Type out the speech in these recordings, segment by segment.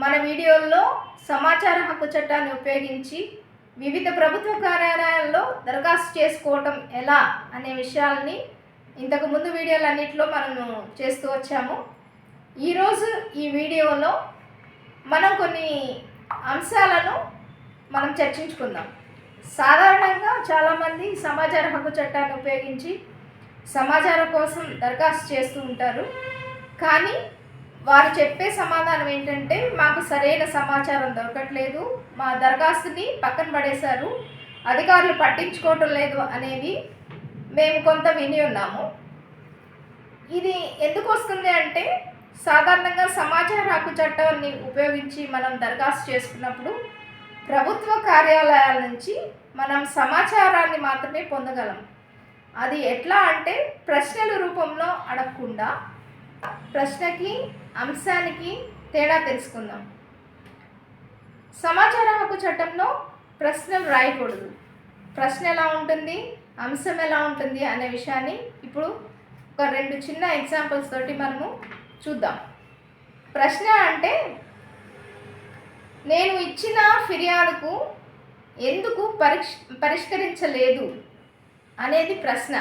మన వీడియోల్లో సమాచార హక్కు చట్టాన్ని ఉపయోగించి వివిధ ప్రభుత్వ కార్యాలయాల్లో దరఖాస్తు చేసుకోవటం ఎలా అనే విషయాల్ని ఇంతకుముందు వీడియోలన్నింటిలో మనము చేస్తూ వచ్చాము. ఈరోజు ఈ వీడియోలో మనం కొన్ని అంశాలను మనం చర్చించుకుందాం. సాధారణంగా చాలామంది సమాచార హక్కు చట్టాన్ని ఉపయోగించి సమాచారం కోసం దరఖాస్తు చేస్తూ ఉంటారు. కానీ వారు చెప్పే సమాధానం ఏంటంటే, మాకు సరైన సమాచారం దొరకట్లేదు, మా దరఖాస్తుని పక్కన పడేశారు, అధికారులు పట్టించుకోవటం లేదు అనేవి మేము కొంత విని ఉన్నాము. ఇది ఎందుకు వస్తుంది అంటే, సాధారణంగా సమాచార హక్కు చట్టాన్ని ఉపయోగించి మనం దరఖాస్తు చేసుకున్నప్పుడు ప్రభుత్వ కార్యాలయాల నుంచి మనం సమాచారాన్ని మాత్రమే పొందగలం. అది ఎట్లా అంటే, ప్రశ్నల రూపంలో అడగకుండా ప్రశ్నకి అంశానికి తేడా తెలుసుకుందాం. సమాచార హక్కు చట్టంలో ప్రశ్నలు రాయకూడదు. ప్రశ్న ఎలా ఉంటుంది, అంశం ఎలా ఉంటుంది అనే విషయాన్ని ఇప్పుడు ఒక 2 చిన్న ఎగ్జాంపుల్స్ తోటి మనము చూద్దాం. ప్రశ్న అంటే, నేను ఇచ్చిన ఫిర్యాదుకు ఎందుకు పరిష్కరించలేదు అనేది ప్రశ్న.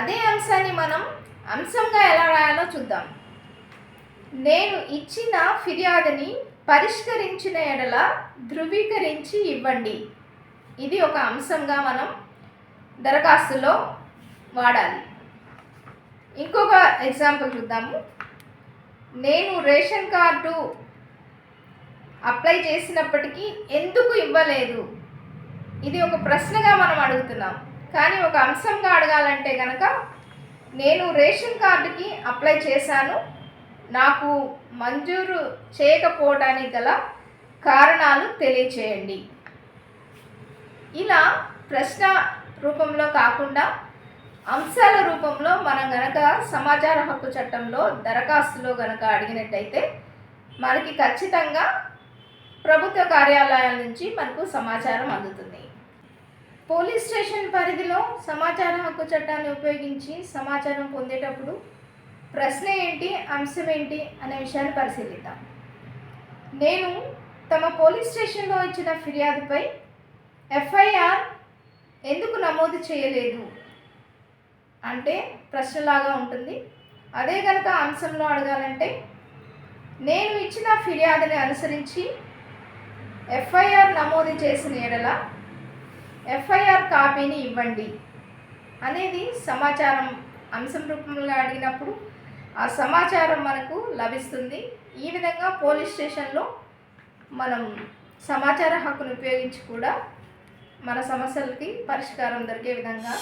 అదే అంశాన్ని మనం అంశంగా ఎలా రాయాలో చూద్దాం. నేను ఇచ్చిన ఫిర్యాదుని పరిష్కరించిన ఎడల ధృవీకరించి ఇవ్వండి. ఇది ఒక అంశంగా మనం దరఖాస్తులో వాడాలి. ఇంకొక ఎగ్జాంపుల్ చూద్దాము. నేను రేషన్ కార్డు అప్లై చేసినప్పటికీ ఎందుకు ఇవ్వలేదు. ఇది ఒక ప్రశ్నగా మనం అడుగుతున్నాం. కానీ ఒక అంశంగా అడగాలంటే కనుక, నేను రేషన్ కార్డుకి అప్లై చేశాను, నాకు మంజూరు చేయకపోవడానికి గల కారణాలు తెలియచేయండి. ఇలా ప్రశ్న రూపంలో కాకుండా అంశాల రూపంలో మనం గనక సమాచార హక్కు చట్టంలో దరఖాస్తులో గనక అడిగినట్టయితే మనకి ఖచ్చితంగా ప్రభుత్వ కార్యాలయాల నుంచి మనకు సమాచారం అందుతుంది. పోలీస్ స్టేషన్ పరిధిలో సమాచార హక్కు చట్టాన్ని ఉపయోగించి సమాచారం పొందేటప్పుడు ప్రశ్న ఏంటి, అంశం ఏంటి అనే విషయాన్ని పరిశీలిద్దాం. నేను తమ పోలీస్ స్టేషన్లో ఇచ్చిన ఫిర్యాదుపై ఎఫ్ఐఆర్ ఎందుకు నమోదు చేయలేదు అంటే ప్రశ్నలాగా ఉంటుంది. అదే కనుక అంశంలో అడగాలంటే, నేను ఇచ్చిన ఫిర్యాదుని అనుసరించి ఎఫ్ఐఆర్ నమోదు చేసిన ఎడల ఎఫ్ఐఆర్ కాపీని ఇవ్వండి అనేది సమాచారం అంశం రూపంలో అడిగినప్పుడు ఆ సమాచారం మనకు లభిస్తుంది. ఈ విధంగా పోలీస్ స్టేషన్లో మనం సమాచార హక్కును ఉపయోగించి కూడా మన సమస్యలకి పరిష్కారం దొరికే విధంగా